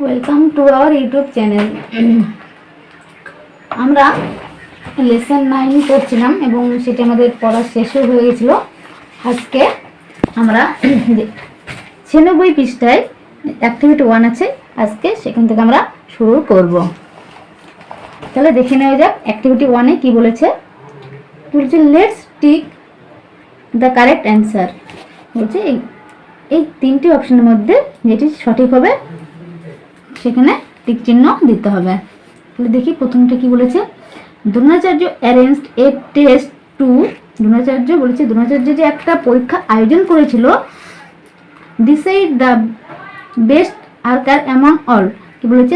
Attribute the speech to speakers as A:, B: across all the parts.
A: Welcome to our YouTube channel. আমরা lesson 9 করছিলাম এবং সেটা আমাদের পড়া শেষও হয়ে গেছিলো। আজকে আমরা 96 পৃষ্ঠায় অ্যাক্টিভিটি 1 আছে, আজকে সেখান থেকে আমরা শুরু করব। তাহলে দেখে নেওয়া যাক অ্যাক্টিভিটি 1-এ কী বলেছে। বলছে let's tick the correct answer. বলছে এই তিনটি অপশনের মধ্যে যেটি সঠিক হবে সেখানে টিক চিহ্ন দিতে হবে। তাহলে দেখি প্রথমটা কি বলেছে। Dronacharya arranged a test to. Dronacharya বলেছে দ্রোণাচার্য যে একটা পরীক্ষা আয়োজন করেছিল, decide the best archer among all. কি বলেছে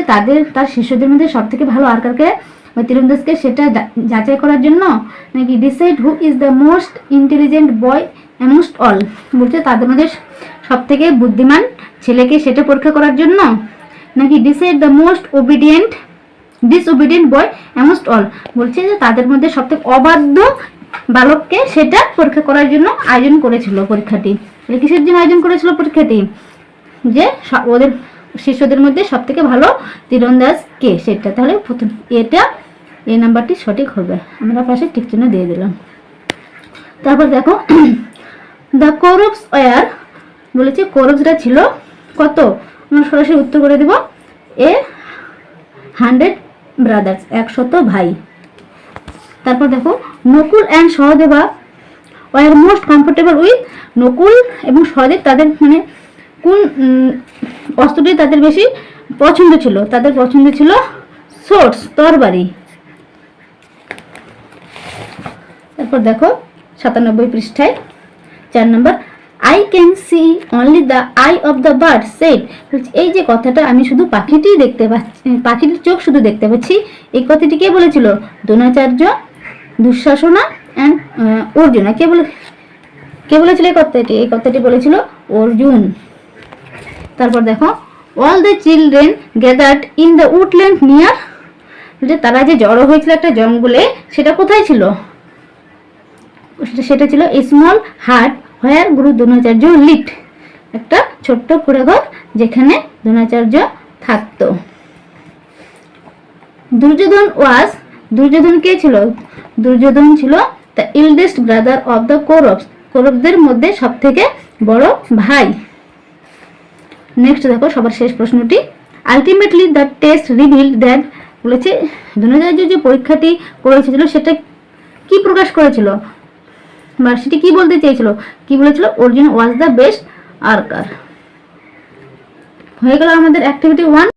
A: তার শিষ্যদের মধ্যে সব থেকে ভালো আর্কারকে বা তীরন্দাজকে সেটা যাচাই করার জন্য, নাকি decide who is the most intelligent boy amongst all. বলছে তাদের মধ্যে সব থেকে বুদ্ধিমান ছেলেকে সেটা পরীক্ষা করার জন্য, নাকি decide the most disobedient boy amongst all. বলছে যে তাদের মধ্যে সবথেকে অবাধ্য বালককে সেটা পরীক্ষা করার জন্য আয়োজন করেছিল পরীক্ষাটি। কিসের জন্য আয়োজন করেছিল পরীক্ষাটি? যে ওদের শিষ্যদের মধ্যে সব থেকে ভালো তীরন্দাজ কে সেটা। তাহলে প্রথম এই নাম্বারটি সঠিক হবে। আমরা পাশে টিক চিহ্ন দিয়ে দিলাম। তারপর দেখো দ্য কৌরবস ওয়ার। বলেছে কৌরবসরা ছিল কত? আমরা সরাসরি উত্তর করে দেব 100 ব্রাদার্স, 100 ভাই। তারপর দেখো Nakul and Sahadeva war most comfortable with. Nakul এবং সহদেব তাদের মানে কোন অস্ত্রটি তাদের বেশি পছন্দ ছিল? তাদের পছন্দ ছিল সোর্স, তরবারি। তারপর দেখো 97 পৃষ্ঠায় 4 নম্বর, I can see only the eye of the bird said. এই যে কথাটা আমি শুধু পাখিটিই দেখতে পাচ্ছি, পাখিটির চোখ শুধু দেখতে পাচ্ছি, এই কথাটি কে বলেছিল? দ্রোণাচার্য, দুঃশাসনা অ্যান্ড অর্জুনা। কে বলেছিল এই কথাটি? এই কথাটি বলেছিল অর্জুন। তারপর দেখো all the children gathered in the woodland near. যে তারা যে জড়ো হয়েছিল একটা জঙ্গলে, সেটা কোথায় ছিল? সেটা ছিল স্মল হাট হোয়ার গুরু দ্রোণাচার্য লিভড। একটা ছোট্ট কুড়েঘর যেখানে দ্রোণাচার্য থাকত। দুর্যোধন কে ছিল? দুর্যোধন ছিল the eldest brother of the Kauravas. কৌরবদের মধ্যে সব থেকে বড় ভাই। নেক্সট দেখো সবার শেষ প্রশ্নটি, ultimately the test revealed that. বলেছে দ্রোণাচার্য যে পরীক্ষাটি করেছিল সেটা কি প্রকাশ করেছিল বা সেটি কি বলতে চেয়েছিল? কি বলেছিল? Arjun was the best archer. হয়ে গেল আমাদের অ্যাক্টিভিটি 1।